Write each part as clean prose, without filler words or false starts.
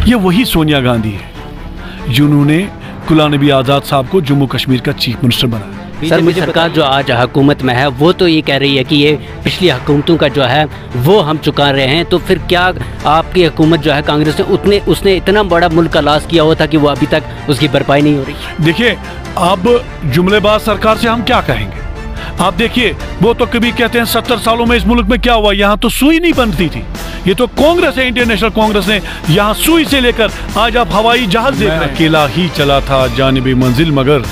ये वही सोनिया गांधी है जिन्होंने गुलाम नबी आज़ाद साहब को जम्मू कश्मीर का चीफ मिनिस्टर बनाया। सर, मुझे सरकार जो आज हुकूमत में है वो तो ये कह रही है कि ये पिछली हुकूमतों का जो है वो हम चुका रहे हैं, तो फिर क्या आपकी हुकूमत जो है कांग्रेस ने उसने इतना बड़ा मुल्क का लॉस किया हुआ था कि वो अभी तक उसकी भरपाई नहीं हो रही? देखिए, अब जुमलेबाज सरकार से हम क्या कहेंगे? आप देखिए, वो तो कभी कहते हैं 70 सालों में इस मुल्क में क्या हुआ, यहाँ तो सुई नहीं बनती थी। ये तो कांग्रेस है, इंडियन नेशनल कांग्रेस ने यहाँ सुई से लेकर आज आप हवाई जहाज देख रहे हैं। अकेला ही चला था जानिबे मंजिल, मगर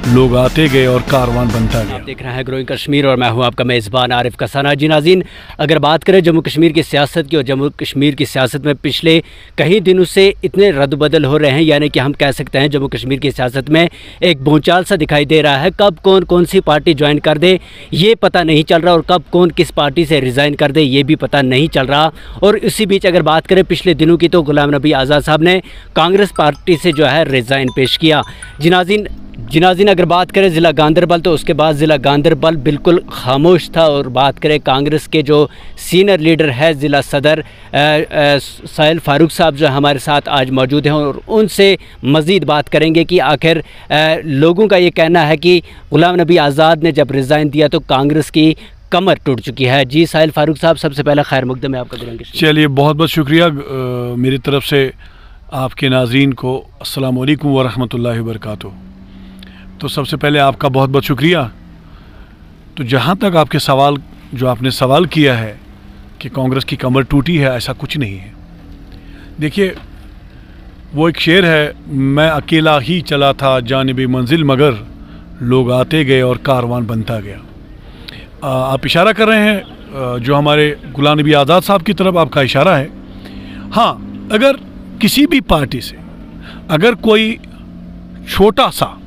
लोग आते गए और कारवान बनता गया। आप देख रहे हैं ग्रोइंग कश्मीर और मैं हूं आपका मेज़बान आरिफ कसाना। जी नाज़रीन, अगर बात करें जम्मू कश्मीर की सियासत की, और जम्मू कश्मीर की सियासत में पिछले कई दिनों से इतने रद्द-बदल हो रहे हैं, यानी कि हम कह सकते हैं जम्मू कश्मीर की सियासत में एक भूचाल सा दिखाई दे रहा है। कब कौन सी पार्टी ज्वाइन कर दे ये पता नहीं चल रहा, और कब कौन किस पार्टी से रिज़ाइन कर दे ये भी पता नहीं चल रहा। और इसी बीच अगर बात करें पिछले दिनों की, तो गुलाम नबी आज़ाद साहब ने कांग्रेस पार्टी से जो है रिज़ाइन पेश किया। जी नाज़रीन, अगर बात करें ज़िला गांदरबल, तो उसके बाद ज़िला गांदरबल बिल्कुल खामोश था। और बात करें कांग्रेस के जो सीनियर लीडर है ज़िला सदर साहिल फारूक साहब जो हमारे साथ आज मौजूद हैं, और उनसे मज़ीद बात करेंगे कि आखिर लोगों का ये कहना है कि गुलाम नबी आज़ाद ने जब रिज़ाइन दिया तो कांग्रेस की कमर टूट चुकी है। जी साहिल फारूक साहब, सबसे पहले खैर मकदम है आपका। चलिए, बहुत बहुत शुक्रिया मेरी तरफ से आपके नाज़रीन को। अस्सलाम वालेकुम व रहमतुल्लाहि व बरकातुहू। तो सबसे पहले आपका बहुत बहुत शुक्रिया। तो जहाँ तक आपके सवाल जो आपने सवाल किया है कि कांग्रेस की कमर टूटी है, ऐसा कुछ नहीं है। देखिए, वो एक शेर है, मैं अकेला ही चला था जानिबे मंजिल, मगर लोग आते गए और कारवान बनता गया। आप इशारा कर रहे हैं जो हमारे गुलाम नबी आज़ाद साहब की तरफ आपका इशारा है। हाँ, अगर किसी भी पार्टी से अगर कोई छोटा सा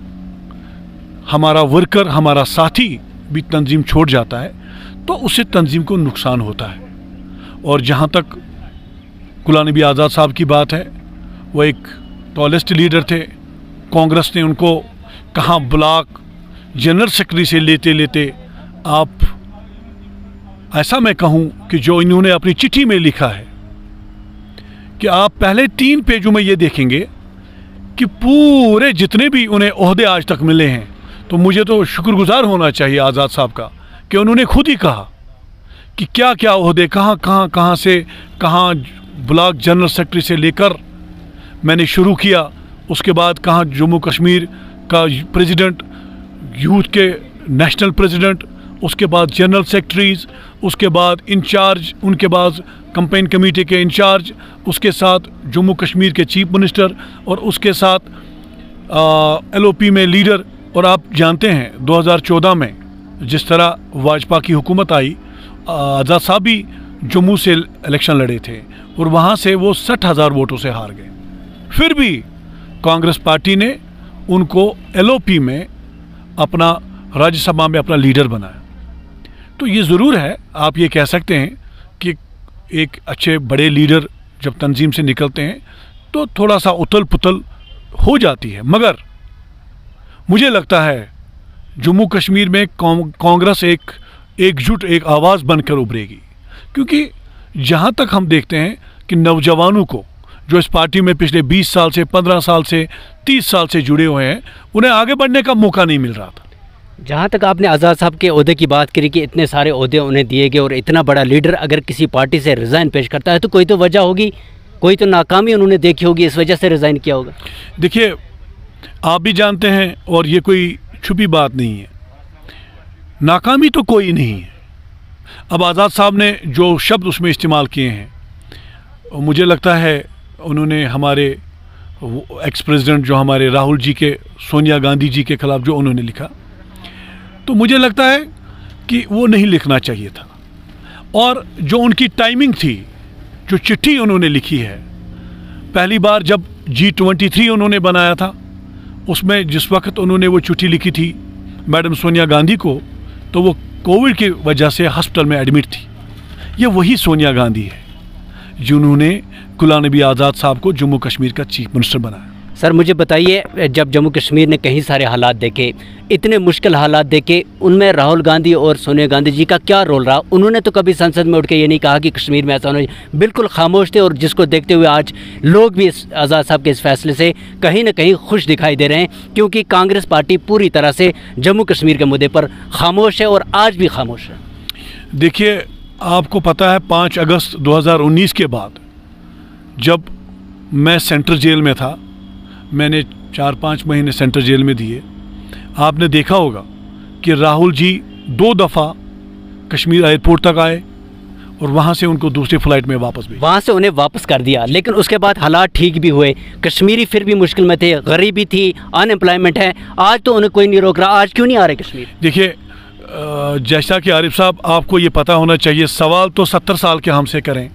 हमारा वर्कर, हमारा साथी भी तंजीम छोड़ जाता है तो उससे तंजीम को नुकसान होता है। और जहाँ तक गुलाम नबी आज़ाद साहब की बात है, वो एक टॉलेस्ट लीडर थे। कांग्रेस ने उनको कहाँ ब्लॉक जनरल सेक्रेटरी से लेते लेते आप ऐसा मैं कहूँ कि जो इन्होंने अपनी चिट्ठी में लिखा है कि आप पहले 3 पेजों में ये देखेंगे कि पूरे जितने भी उन्हें ओहदे आज तक मिले हैं, तो मुझे तो शुक्रगुजार होना चाहिए आज़ाद साहब का कि उन्होंने खुद ही कहा कि क्या क्या ओहदे कहाँ से कहाँ ब्लॉक जनरल सेक्रेटरी से लेकर मैंने शुरू किया, उसके बाद कहाँ जम्मू कश्मीर का प्रेसिडेंट, यूथ के नेशनल प्रेसिडेंट, उसके बाद जनरल सेक्रेटरीज, उसके बाद इंचार्ज, उनके बाद कैंपेन कमेटी के इंचार्ज, उसके साथ जम्मू कश्मीर के चीफ मिनिस्टर, और उसके साथ LOP में लीडर। और आप जानते हैं 2014 में जिस तरह वाजपेयी की हुकूमत आई, आज़ाद साहब भी जम्मू से इलेक्शन लड़े थे और वहाँ से वो 60,000 वोटों से हार गए। फिर भी कांग्रेस पार्टी ने उनको LOP में अपना राज्यसभा में अपना लीडर बनाया। तो ये ज़रूर है, आप ये कह सकते हैं कि एक अच्छे बड़े लीडर जब तंजीम से निकलते हैं तो थोड़ा सा उथल पुथल हो जाती है, मगर मुझे लगता है जम्मू कश्मीर में कांग्रेस एकजुट एक आवाज़ बनकर उभरेगी। क्योंकि जहाँ तक हम देखते हैं कि नौजवानों को जो इस पार्टी में पिछले 20 साल से, 15 साल से, 30 साल से जुड़े हुए हैं, उन्हें आगे बढ़ने का मौका नहीं मिल रहा था। जहाँ तक आपने आज़ाद साहब के ओहदे की बात करी कि इतने सारे ओहदे उन्हें दिए गए, और इतना बड़ा लीडर अगर किसी पार्टी से रिज़ाइन पेश करता है तो कोई तो वजह होगी, कोई तो नाकामी उन्होंने देखी होगी, इस वजह से रिज़ाइन किया होगा। देखिए, आप भी जानते हैं और ये कोई छुपी बात नहीं है, नाकामी तो कोई नहीं है। अब आज़ाद साहब ने जो शब्द उसमें इस्तेमाल किए हैं, मुझे लगता है उन्होंने हमारे एक्स प्रेसिडेंट जो हमारे राहुल जी के, सोनिया गांधी जी के खिलाफ जो उन्होंने लिखा, तो मुझे लगता है कि वो नहीं लिखना चाहिए था। और जो उनकी टाइमिंग थी, जो चिट्ठी उन्होंने लिखी है, पहली बार जब G23 उन्होंने बनाया था, उसमें जिस वक्त उन्होंने वो चिट्ठी लिखी थी मैडम सोनिया गांधी को, तो वो कोविड की वजह से हॉस्पिटल में एडमिट थी। ये वही सोनिया गांधी है जिन्होंने गुलाम नबी आज़ाद साहब को जम्मू कश्मीर का चीफ मिनिस्टर बनाया। सर मुझे बताइए, जब जम्मू कश्मीर ने कई सारे हालात देखे, इतने मुश्किल हालात देखे, उनमें राहुल गांधी और सोनिया गांधी जी का क्या रोल रहा? उन्होंने तो कभी संसद में उठ के ये नहीं कहा कि कश्मीर में ऐसा होना चाहिए, बिल्कुल खामोश थे। और जिसको देखते हुए आज लोग भी इस आज़ाद साहब के इस फैसले से कहीं ना कहीं खुश दिखाई दे रहे हैं, क्योंकि कांग्रेस पार्टी पूरी तरह से जम्मू कश्मीर के मुद्दे पर खामोश है और आज भी खामोश है। देखिए, आपको पता है 5 अगस्त 2019 के बाद जब मैं सेंट्रल जेल में था, मैंने 4-5 महीने सेंट्रल जेल में दिए, आपने देखा होगा कि राहुल जी 2 दफ़ा कश्मीर एयरपोर्ट तक आए और वहाँ से उनको दूसरी फ्लाइट में वापस भी, वहाँ से उन्हें वापस कर दिया। लेकिन उसके बाद हालात ठीक भी हुए, कश्मीरी फिर भी मुश्किल में थे, गरीबी थी, अनएम्प्लॉयमेंट है, आज तो उन्हें कोई नहीं रोक रहा। आज क्यों नहीं आ रहे कश्मीर? देखिए, जैसा कि आरिफ साहब, आपको ये पता होना चाहिए, सवाल तो 70 साल के हमसे करें।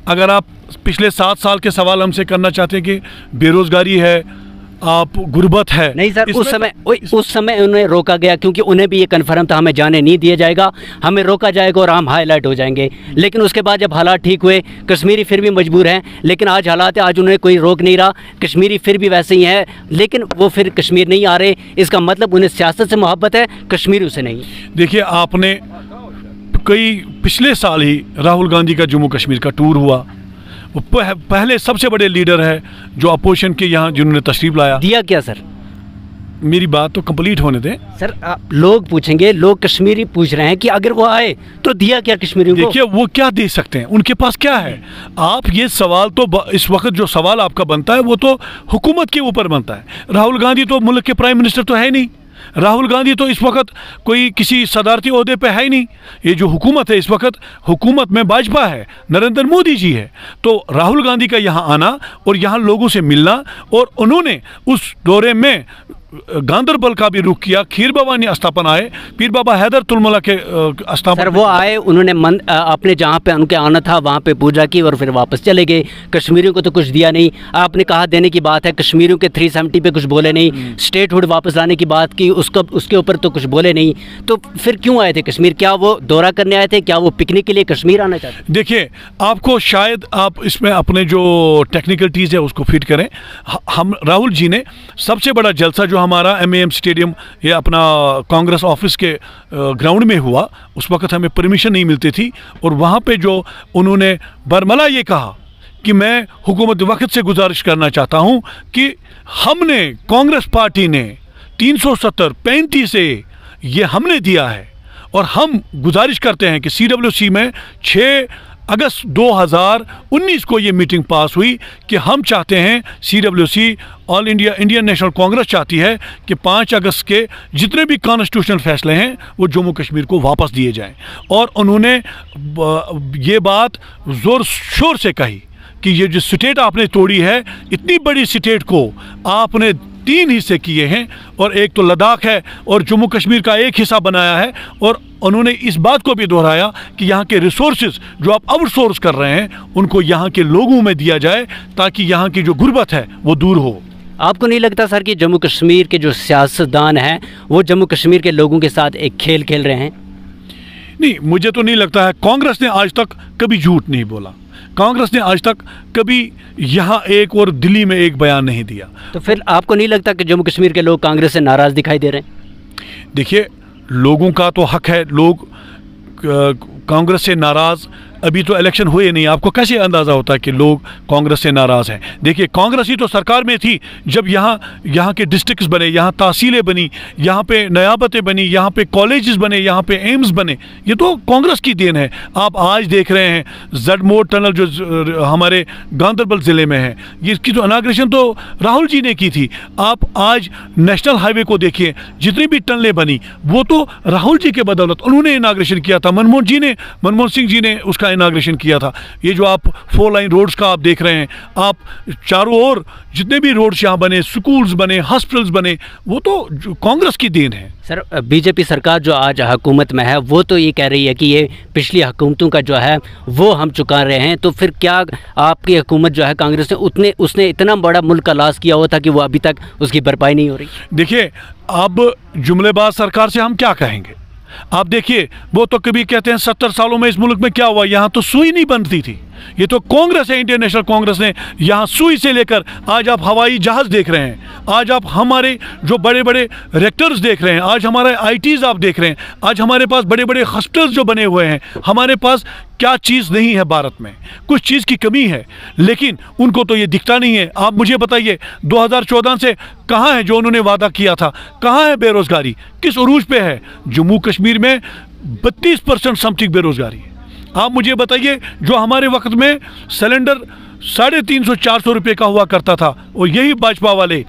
अगर आप पिछले 7 साल के सवाल हमसे करना चाहते हैं कि बेरोज़गारी है, आप गुर्बत है, नहीं सर, उस समय उन्हें रोका गया क्योंकि उन्हें भी ये कन्फर्म था हमें जाने नहीं दिया जाएगा, हमें रोका जाएगा और हम हाईलाइट हो जाएंगे। लेकिन उसके बाद जब हालात ठीक हुए, कश्मीरी फिर भी मजबूर हैं, लेकिन आज हालात है, आज उन्हें कोई रोक नहीं रहा, कश्मीरी फिर भी वैसे ही हैं, लेकिन वो फिर कश्मीर नहीं आ रहे। इसका मतलब उन्हें सियासत से मोहब्बत है, कश्मीर उसे नहीं। देखिए, आपने पिछले साल ही राहुल गांधी का जम्मू कश्मीर का टूर हुआ, वो पहले सबसे बड़े लीडर है जो अपोजिशन के यहाँ जिन्होंने तशरीफ लाया। दिया क्या सर? मेरी बात तो कंप्लीट होने दें सर। लोग पूछेंगे, लोग कश्मीरी पूछ रहे हैं कि अगर वो आए तो दिया क्या कश्मीरियों को? देखिए, वो क्या दे सकते हैं, उनके पास क्या है? आप ये सवाल तो इस वक्त जो सवाल आपका बनता है वो तो हुकूमत के ऊपर बनता है। राहुल गांधी तो मुल्क के प्राइम मिनिस्टर तो है नहीं, राहुल गांधी तो इस वक्त कोई किसी सदारती ओहदे पे है ही नहीं। ये जो हुकूमत है इस वक्त, हुकूमत में भाजपा है, नरेंद्र मोदी जी है। तो राहुल गांधी का यहाँ आना और यहाँ लोगों से मिलना, और उन्होंने उस दौरे में गांदरबल का भी रुख किया, खीर भवानी अस्थापन आए, पीर बाबा हैदर तुलमुल्ला के अस्थापन। सर वो आए, उन्होंने अपने जहाँ पे उनके आना था वहाँ पे पूजा की और फिर वापस चले गए। कश्मीरियों को तो कुछ दिया नहीं। आपने कहा देने की बात है, कश्मीरियों के 370 पे कुछ बोले नहीं, स्टेटहुड वापस लाने की बात की, उसके ऊपर तो कुछ बोले नहीं। तो फिर क्यों आए थे कश्मीर? क्या वो दौरा करने आए थे? क्या वो पिकनिक के लिए कश्मीर आना चाहते थे? देखिए, आपको शायद आप इसमें अपने जो टेक्निकलिटीज़ है उसको फिट करें। हम राहुल जी ने सबसे बड़ा जलसा जो हमारा MAM स्टेडियम, ये अपना कांग्रेस ऑफिस के ग्राउंड में हुआ, उस वक्त हमें परमिशन नहीं मिलती थी, और वहाँ पे जो उन्होंने बरमला ये कहा कि मैं हुकूमत वक्त से गुजारिश करना चाहता हूँ कि हमने, कांग्रेस पार्टी ने 370-35 से ये हमने दिया है, और हम गुजारिश करते हैं कि CWC में 6 अगस्त 2019 को ये मीटिंग पास हुई कि हम चाहते हैं, CWC all India Indian national Congress चाहती है कि 5 अगस्त के जितने भी कॉन्स्टिट्यूशनल फैसले हैं वो जम्मू कश्मीर को वापस दिए जाएं। और उन्होंने ये बात ज़ोर शोर से कही कि ये जो स्टेट आपने तोड़ी है, इतनी बड़ी स्टेट को आपने 3 हिस्से किए हैं, और एक तो लद्दाख है और जम्मू कश्मीर का एक हिस्सा बनाया है। और उन्होंने इस बात को भी दोहराया कि यहाँ के रिसोर्सेज जो आप आउटसोर्स कर रहे हैं उनको यहाँ के लोगों में दिया जाए, ताकि यहाँ की जो गुर्बत है वो दूर हो। आपको नहीं लगता सर कि जम्मू कश्मीर के जो सियासतदान हैं वो जम्मू कश्मीर के लोगों के साथ एक खेल खेल रहे हैं? नहीं, मुझे तो नहीं लगता है। कांग्रेस ने आज तक कभी झूठ नहीं बोला, कांग्रेस ने आज तक कभी यहाँ एक और दिल्ली में एक बयान नहीं दिया। तो फिर आपको नहीं लगता कि जम्मू कश्मीर के लोग कांग्रेस से नाराज़ दिखाई दे रहे हैं? देखिए, लोगों का तो हक है, लोग कांग्रेस से नाराज़, अभी तो इलेक्शन हुए नहीं, आपको कैसे अंदाज़ा होता है कि लोग कांग्रेस से नाराज़ हैं? देखिए, कांग्रेस ही तो सरकार में थी जब यहाँ के डिस्ट्रिक्ट्स बने, यहाँ तहसीलें बनी, यहाँ पे नयाबतें बनी, यहाँ पे कॉलेजेस बने, यहाँ पे एम्स बने, ये तो कांग्रेस की देन है। आप आज देख रहे हैं जडमोर टनल जो हमारे गांदरबल ज़िले में है, ये इसकी तो इनाग्रेशन तो राहुल जी ने की थी। आप आज नेशनल हाईवे को देखिए, जितनी भी टनलें बनी वो तो राहुल जी के बदौलत, उन्होंने इनाग्रेशन किया था। मनमोहन सिंह जी ने उसका इनाग्रेशन किया था। ये जो आप 4 लाइन रोड्स का आप देख रहे हैं, आप चारों ओर जितने भी रोड्स यहाँ बने, स्कूल्स बने, हॉस्पिटल्स बने, वो तो कांग्रेस की देन है। सर, बीजेपी सरकार जो आज हुकूमत में है वो तो ये कह रही है कि ये पिछली हुकूमतों का जो है वो हम चुका रहे हैं। तो फिर क्या आपकी हुकूमत जो है कांग्रेस ने उसने इतना बड़ा मुल्क का लॉस किया हुआ था कि वो अभी तक उसकी भरपाई नहीं हो रही? देखिए, अब जुमलेबाज सरकार से हम क्या कहेंगे? आप देखिए, वो तो कभी कहते हैं 70 सालों में इस मुल्क में क्या हुआ, यहाँ तो सुई नहीं बनती थी। ये तो कांग्रेस है, इंटरनेशनल कांग्रेस ने यहाँ सुई से लेकर आज आप हवाई जहाज़ देख रहे हैं, आज आप हमारे जो बड़े बड़े रेक्टर्स देख रहे हैं, आज हमारे आईटीज़ आप देख रहे हैं, आज हमारे पास बड़े बड़े हॉस्पिटल्स जो बने हुए हैं। हमारे पास क्या चीज़ नहीं है भारत में? कुछ चीज़ की कमी है, लेकिन उनको तो ये दिखता नहीं है। आप मुझे बताइए 2014 से कहाँ है जो उन्होंने वादा किया था? कहाँ है बेरोज़गारी? किस उरूज पे है? जम्मू कश्मीर में 32% समथिंग बेरोज़गारी है। आप मुझे बताइए जो हमारे वक्त में सिलेंडर 350-400 रुपये का हुआ करता था, और यही भाजपा वाले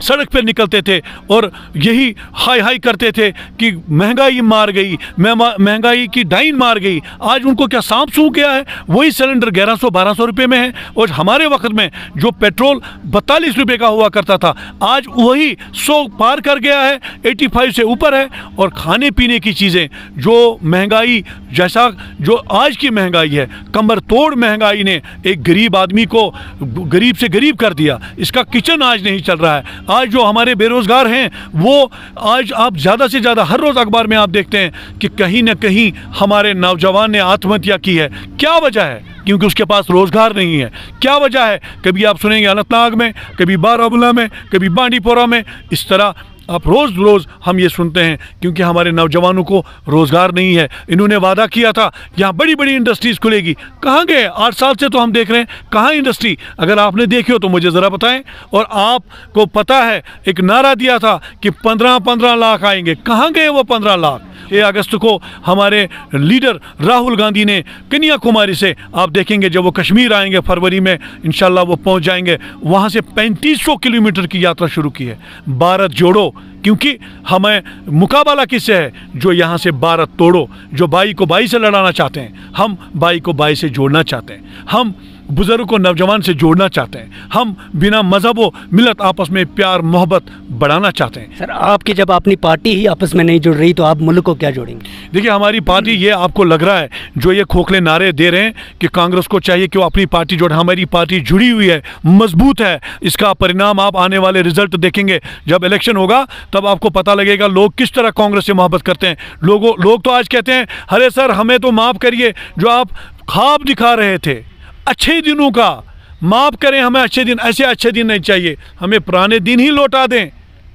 सड़क पर निकलते थे और यही हाई हाई करते थे कि महंगाई मार गई, महंगाई की डाइन मार गई। आज उनको क्या सांप सूख गया है? वही सिलेंडर 1100-1200 रुपये में है, और हमारे वक्त में जो पेट्रोल 42 रुपये का हुआ करता था आज वही 100 पार कर गया है, 85 से ऊपर है। और खाने पीने की चीज़ें जो महंगाई, जैसा जो आज की महंगाई है, कमर तोड़ महंगाई ने एक गरीब आदमी को गरीब से गरीब कर दिया। इसका किचन आज नहीं चल रहा है। आज जो हमारे बेरोज़गार हैं वो आज आप ज़्यादा से ज़्यादा हर रोज़ अखबार में आप देखते हैं कि कहीं ना कहीं हमारे नौजवान ने आत्महत्या की है। क्या वजह है? क्योंकि उसके पास रोज़गार नहीं है। क्या वजह है? कभी आप सुनेंगे अनंतनाग में, कभी बारामूला में, कभी बांडीपोरा में, इस तरह आप रोज़ हम ये सुनते हैं, क्योंकि हमारे नौजवानों को रोज़गार नहीं है। इन्होंने वादा किया था यहाँ बड़ी बड़ी इंडस्ट्रीज़ खुलेगी, कहाँ गए? 8 साल से तो हम देख रहे हैं, कहाँ इंडस्ट्री? अगर आपने देखी हो तो मुझे ज़रा बताएं। और आपको पता है एक नारा दिया था कि 15 लाख आएंगे, कहाँ गए वो 15 लाख? 6 अगस्त को हमारे लीडर राहुल गांधी ने कन्याकुमारी से, आप देखेंगे जब वो कश्मीर आएंगे फरवरी में इंशाल्लाह वो पहुंच जाएंगे, वहां से 3500 किलोमीटर की यात्रा शुरू की है। भारत जोड़ो, क्योंकि हमें मुकाबला किससे है? जो यहाँ से भारत तोड़ो, जो बाई को बाई से लड़ाना चाहते हैं। हम बाई को बाई से जोड़ना चाहते हैं, हम बुजुर्ग को नौजवान से जोड़ना चाहते हैं, हम बिना मजहब व मिलत आपस में प्यार मोहब्बत बढ़ाना चाहते हैं। सर, आपकी जब अपनी पार्टी ही आपस में नहीं जुड़ रही तो आप मुल्क को क्या जोड़ेंगे? देखिए, हमारी पार्टी, ये आपको लग रहा है जो ये खोखले नारे दे रहे हैं कि कांग्रेस को चाहिए कि वो अपनी पार्टी जोड़े, हमारी पार्टी जुड़ी हुई है, मजबूत है। इसका परिणाम आप आने वाले रिजल्ट देखेंगे। जब इलेक्शन होगा तब आपको पता लगेगा लोग किस तरह कांग्रेस से मोहब्बत करते हैं। लोग तो आज कहते हैं, अरे सर हमें तो माफ़ करिए, जो आप ख्वाब दिखा रहे थे अच्छे दिनों का, माफ़ करें हमें, अच्छे दिन, ऐसे अच्छे दिन नहीं चाहिए, हमें पुराने दिन ही लौटा दें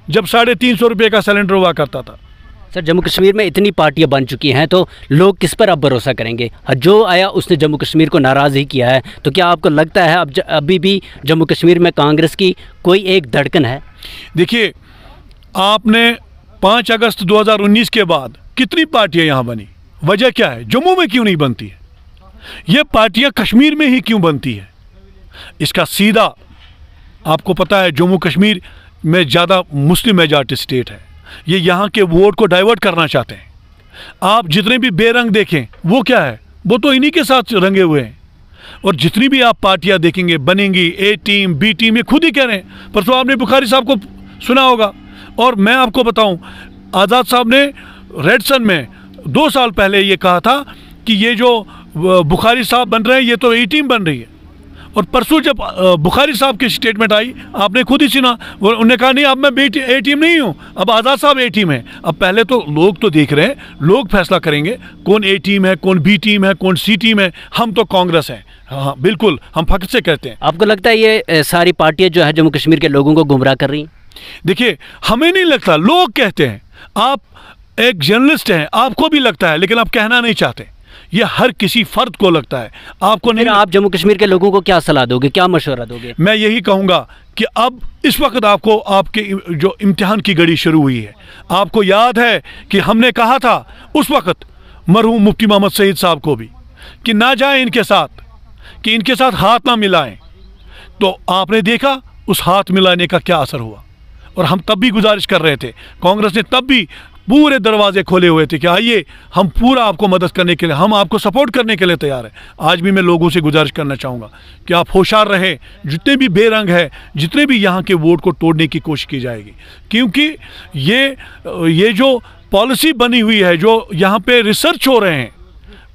जब 350 रुपये का सिलेंडर हुआ करता था। सर, जम्मू कश्मीर में इतनी पार्टियां बन चुकी हैं तो लोग किस पर अब भरोसा करेंगे? जो आया उसने जम्मू कश्मीर को नाराज़ ही किया है, तो क्या आपको लगता है अब अभी भी जम्मू कश्मीर में कांग्रेस की कोई एक धड़कन है? देखिए, आपने 5 अगस्त 2019 के बाद कितनी पार्टियां यहाँ बनी? वजह क्या है? जम्मू में क्यों नहीं बनती है? ये पार्टियां कश्मीर में ही क्यों बनती है? इसका सीधा आपको पता है, जम्मू कश्मीर में ज़्यादा मुस्लिम मेजॉरिटी स्टेट है, ये यहाँ के वोट को डाइवर्ट करना चाहते हैं। आप जितने भी बेरंग देखें वो क्या है? वो तो इन्हीं के साथ रंगे हुए हैं। और जितनी भी आप पार्टियां देखेंगे बनेंगी, ए टीम बी टीम, ये खुद ही कह रहे हैं। परसों आपने बुखारी साहब को सुना होगा, और मैं आपको बताऊं, आज़ाद साहब ने रेडसन में 2 साल पहले ये कहा था कि ये जो बुखारी साहब बन रहे हैं ये तो ए टीम बन रही है। और परसों जब बुखारी साहब की स्टेटमेंट आई, आपने खुद ही सुना, उन्होंने कहा नहीं अब मैं ए टीम नहीं हूँ, अब आज़ाद साहब ए टीम है। अब पहले तो लोग तो देख रहे हैं, लोग फैसला करेंगे कौन ए टीम है, कौन बी टीम है, कौन सी टीम है। हम तो कांग्रेस हैं, हाँ बिल्कुल, हम फख्र से कहते हैं। आपको लगता है ये सारी पार्टियां जो है जम्मू कश्मीर के लोगों को गुमराह कर रही हैं? देखिए, हमें नहीं लगता, लोग कहते हैं। आप एक जर्नलिस्ट हैं, आपको भी लगता है, लेकिन आप कहना नहीं चाहते। ये हर किसी फर्द को लगता है, आपको नहीं। आप जम्मू कश्मीर के लोगों को क्या सलाह दोगे, क्या मशवरा दोगे? मैं यही कहूँगा कि अब इस वक्त आपको, आपके जो इम्तिहान की घड़ी शुरू हुई है, आपको याद है कि हमने कहा था उस वक्त मरहूम मुफ्ती मोहम्मद सईद साहब को भी कि ना जाएं इनके साथ, कि इनके साथ हाथ ना मिलाएं। तो आपने देखा उस हाथ मिलाने का क्या असर हुआ। और हम तब भी गुजारिश कर रहे थे, कांग्रेस ने तब भी पूरे दरवाजे खोले हुए थे कि आइए हम पूरा आपको मदद करने के लिए, हम आपको सपोर्ट करने के लिए तैयार हैं। आज भी मैं लोगों से गुजारिश करना चाहूँगा कि आप होशियार रहें, जितने भी बेरंग हैं, जितने भी यहाँ के वोट को तोड़ने की कोशिश की जाएगी, क्योंकि ये जो पॉलिसी बनी हुई है, जो यहाँ पे रिसर्च हो रहे हैं,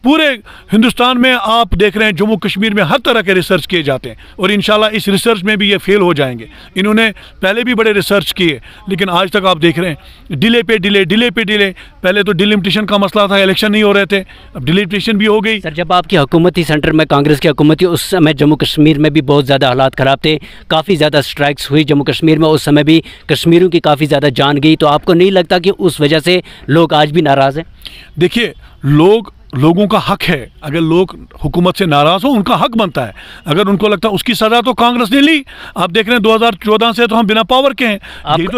पूरे हिंदुस्तान में आप देख रहे हैं जम्मू कश्मीर में हर तरह के रिसर्च किए जाते हैं और इंशाल्लाह इस रिसर्च में भी ये फेल हो जाएंगे। इन्होंने पहले भी बड़े रिसर्च किए लेकिन आज तक आप देख रहे हैं डिले पे डिले, डिले पे डिले। पहले तो डिलिमिटेशन का मसला था, इलेक्शन नहीं हो रहे थे, अब डिलिमिटेशन भी हो गई। सर, जब आपकी हुकूमत थी, सेंटर में कांग्रेस की हुकूमत थी, उस समय जम्मू कश्मीर में भी बहुत ज़्यादा हालात ख़राब थे, काफ़ी ज़्यादा स्ट्राइक्स हुई जम्मू कश्मीर में, उस समय भी कश्मीरियों की काफ़ी ज़्यादा जान गई। तो आपको नहीं लगता कि उस वजह से लोग आज भी नाराज़ हैं? देखिए, लोगों का हक है, अगर लोग हुकूमत से नाराज़ हो उनका हक बनता है। अगर उनको लगता है उसकी सज़ा तो कांग्रेस ने ली, आप देख रहे हैं 2014 से तो हम बिना पावर के हैं।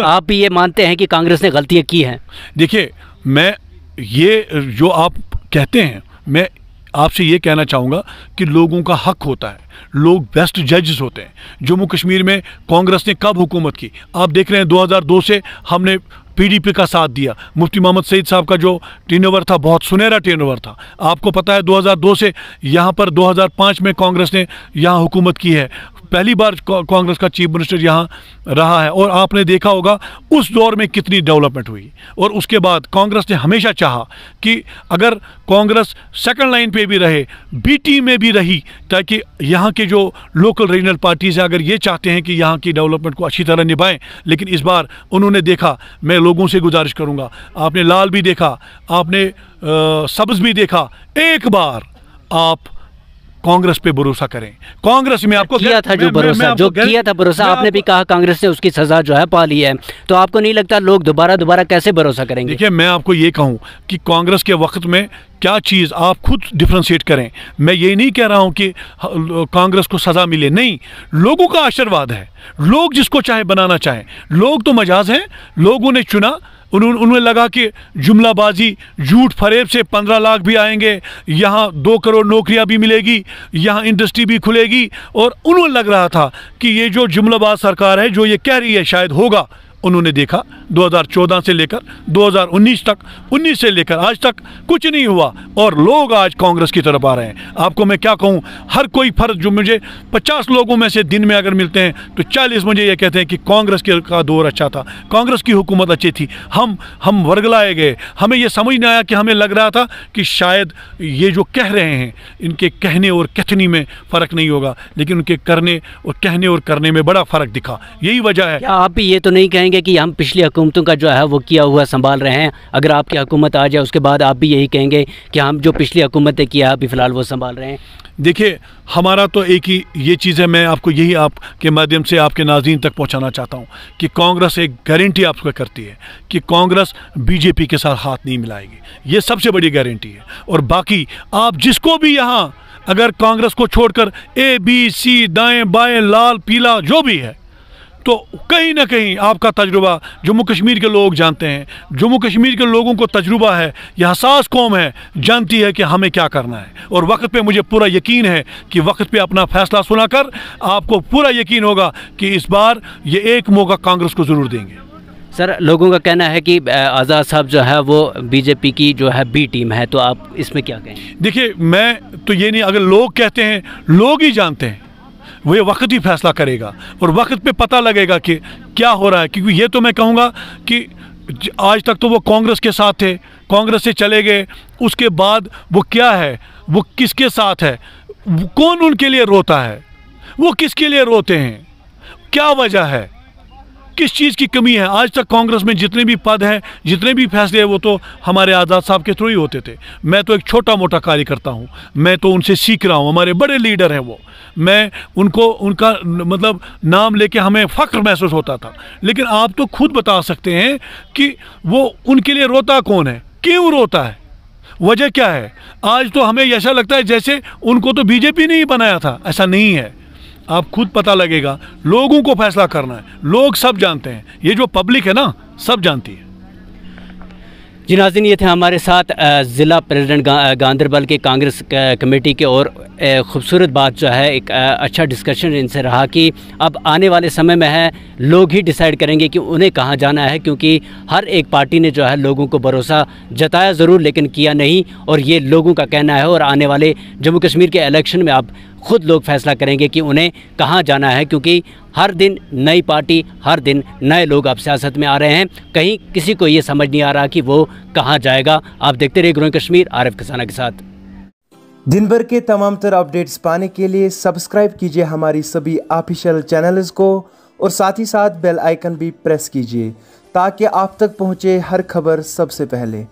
आप भी ये मानते हैं कि कांग्रेस ने गलतियाँ की हैं? देखिए, मैं ये जो आप कहते हैं, मैं आपसे ये कहना चाहूँगा कि लोगों का हक होता है, लोग बेस्ट जजेस होते हैं। जम्मू कश्मीर में कांग्रेस ने कब हुकूमत की? आप देख रहे हैं 2002 से हमने पीडीपी का साथ दिया। मुफ्ती मोहम्मद सईद साहब का जो टेनओवर था बहुत सुनहरा टेनओवर था। आपको पता है 2002 से यहाँ पर 2005 में कांग्रेस ने यहाँ हुकूमत की है, पहली बार कांग्रेस का चीफ मिनिस्टर यहाँ रहा है और आपने देखा होगा उस दौर में कितनी डेवलपमेंट हुई। और उसके बाद कांग्रेस ने हमेशा चाहा कि अगर कांग्रेस सेकंड लाइन पे भी रहे, बी टीम में भी रही, ताकि यहाँ के जो लोकल रीजनल पार्टीज हैं अगर ये चाहते हैं कि यहाँ की डेवलपमेंट को अच्छी तरह निभाएं, लेकिन इस बार उन्होंने देखा, मैं लोगों से गुजारिश करूँगा, आपने लाल भी देखा, आपने सब्ज़ भी देखा, एक बार आप कांग्रेस पे भरोसा करें। कांग्रेस में आपको किया था किया था भरोसा, आपने भी कहा कांग्रेस ने उसकी सजा जो है पा ली है, तो आपको नहीं लगता लोग दोबारा कैसे भरोसा करेंगे? देखिए, मैं आपको ये कहूँ कि कांग्रेस के वक्त में क्या चीज़, आप खुद डिफ्रेंशिएट करें। मैं ये नहीं कह रहा हूँ कि कांग्रेस को सज़ा मिले, नहीं, लोगों का आशीर्वाद है, लोग जिसको चाहे बनाना चाहें। लोग तो मजाज हैं, लोगों ने चुना, उन्हें लगा कि जुमलाबाजी, झूठ फरेब से 15 लाख भी आएंगे, यहाँ 2 करोड़ नौकरियाँ भी मिलेगी, यहाँ इंडस्ट्री भी खुलेगी, और उन्हें लग रहा था कि ये जो जुमलाबाज सरकार है जो ये कह रही है शायद होगा। उन्होंने देखा 2014 से लेकर 2019 तक, 19 से लेकर आज तक कुछ नहीं हुआ और लोग आज कांग्रेस की तरफ आ रहे हैं। आपको मैं क्या कहूँ, हर कोई फर्द जो मुझे 50 लोगों में से दिन में अगर मिलते हैं तो 40 मुझे ये कहते हैं कि कांग्रेस का दौर अच्छा था, कांग्रेस की हुकूमत अच्छी थी। हम वर्गलाए गए, हमें ये समझ नहीं आया कि हमें लग रहा था कि शायद ये जो कह रहे हैं इनके कहने और कथनी में फ़र्क नहीं होगा, लेकिन उनके करने और कहने और करने में बड़ा फ़र्क दिखा। यही वजह है। क्या आप भी ये तो नहीं कहेंगे कि हम पिछली हुकूमतों का जो है वो किया हुआ संभाल रहे हैं? अगर आपकी हुकूमत आ जाए उसके बाद आप भी यही कहेंगे कि हम जो पिछली हुकूमतें किया अभी फ़िलहाल वो संभाल रहे हैं? देखिए, हमारा तो एक ही ये चीज़ है, मैं आपको यही आपके माध्यम से आपके नाज़रीन तक पहुंचाना चाहता हूं कि कांग्रेस एक गारंटी आपको करती है कि कांग्रेस बीजेपी के साथ हाथ नहीं मिलाएगी। ये सबसे बड़ी गारंटी है। और बाकी आप जिसको भी यहाँ अगर कांग्रेस को छोड़कर ABC, दाएँ बाएँ, लाल पीला जो भी है, तो कहीं ना कहीं आपका तजुर्बा जम्मू कश्मीर के लोग जानते हैं, जम्मू कश्मीर के लोगों को तजुर्बा है, यह हसास कौम है, जानती है कि हमें क्या करना है। और वक्त पे मुझे पूरा यकीन है कि वक्त पे अपना फैसला सुनाकर आपको पूरा यकीन होगा कि इस बार ये एक मौका कांग्रेस को ज़रूर देंगे। सर, लोगों का कहना है कि आज़ाद साहब जो है वो बीजेपी की जो है बी टीम है, तो आप इसमें क्या कहें? देखिए, मैं तो ये नहीं, अगर लोग कहते हैं, लोग ही जानते हैं, वो ये वक्त ही फैसला करेगा और वक्त पे पता लगेगा कि क्या हो रहा है। क्योंकि ये तो मैं कहूँगा कि आज तक तो वो कांग्रेस के साथ थे, कांग्रेस से चले गए, उसके बाद वो क्या है, वो किसके साथ है, कौन उनके लिए रोता है, वो किसके लिए रोते हैं, क्या वजह है, किस चीज़ की कमी है। आज तक कांग्रेस में जितने भी पद हैं, जितने भी फैसले हैं, वो तो हमारे आज़ाद साहब के थ्रू ही होते थे। मैं तो एक छोटा मोटा कार्यकर्ता हूँ, मैं तो उनसे सीख रहा हूँ, हमारे बड़े लीडर हैं वो, मैं उनका मतलब नाम लेके हमें फ़ख्र महसूस होता था। लेकिन आप तो खुद बता सकते हैं कि वो उनके लिए रोता कौन है, क्यों रोता है, वजह क्या है। आज तो हमें ऐसा लगता है जैसे उनको तो बीजेपी ने ही बनाया था, ऐसा नहीं है। आप खुद पता लगेगा, लोगों को फैसला करना है, लोग सब जानते हैं, ये जो पब्लिक है ना सब जानती है। जी नाज़रीन, ये थे हमारे साथ ज़िला प्रेसिडेंट गांदरबल के कांग्रेस कमेटी के, और ख़ूबसूरत बात जो है एक अच्छा डिस्कशन इनसे रहा कि अब आने वाले समय में है लोग ही डिसाइड करेंगे कि उन्हें कहाँ जाना है, क्योंकि हर एक पार्टी ने जो है लोगों को भरोसा जताया ज़रूर लेकिन किया नहीं, और ये लोगों का कहना है। और आने वाले जम्मू कश्मीर के इलेक्शन में अब खुद लोग फैसला करेंगे कि उन्हें कहाँ जाना है, क्योंकि हर दिन नई पार्टी, हर दिन नए लोग अब सियासत में आ रहे हैं, कहीं किसी को ये समझ नहीं आ रहा कि वो कहाँ जाएगा। आप देखते रहिए ग्रोइंग कश्मीर, आरिफ कसाना के साथ। दिन भर के तमाम तर अपडेट्स पाने के लिए सब्सक्राइब कीजिए हमारी सभी ऑफिशियल चैनल्स को और साथ ही साथ बेल आइकन भी प्रेस कीजिए ताकि आप तक पहुंचे हर खबर सबसे पहले।